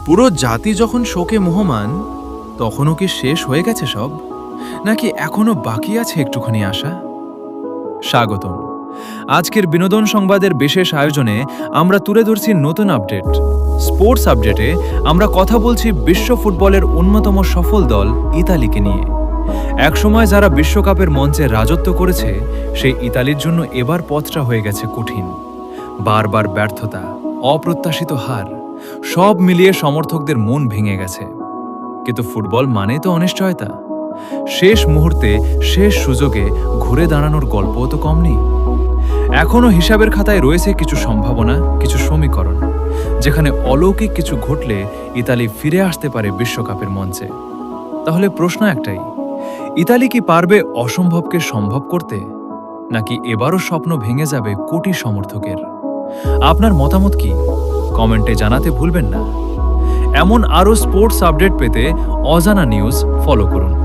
পুরো জাতি যখন শোকে মোহমান, তখনও কি শেষ হয়ে গেছে সব, নাকি এখনো বাকি আছে একটুখানি আশা? স্বাগতম। আজকের বিনোদন সংবাদের বিশেষ আয়োজনে আমরা তুলে ধরছি নতুন আপডেট। স্পোর্টস আপডেটে আমরা কথা বলছি বিশ্ব ফুটবলের অন্যতম সফল দল ইতালিকে নিয়ে। একসময় যারা বিশ্বকাপের মঞ্চে রাজত্ব করেছে, সেই ইতালির জন্য এবার পথটা হয়ে গেছে কঠিন। বারবার ব্যর্থতা, অপ্রত্যাশিত হার, সব মিলিয়ে সমর্থকদের মন ভেঙে গেছে। কিন্তু ফুটবল মানে তো অনিশ্চয়তা। শেষ মুহূর্তে শেষ সুযোগে ঘুরে দাঁড়ানোর গল্পও তো কম নেই। এখনও হিসাবের খাতায় রয়েছে কিছু সম্ভাবনা, কিছু সমীকরণ, যেখানে অলৌকিক কিছু ঘটলে ইতালি ফিরে আসতে পারে বিশ্বকাপের মঞ্চে। তাহলে প্রশ্ন একটাই, ইতালি কি পারবে অসম্ভবকে সম্ভব করতে, নাকি এবারও স্বপ্ন ভেঙে যাবে কোটি সমর্থকের? আপনার মতামত কি? কমেন্টে জানাতে ভুলবেন না। এমন আরও স্পোর্টস আপডেট পেতে অজানা নিউজ ফলো করুন।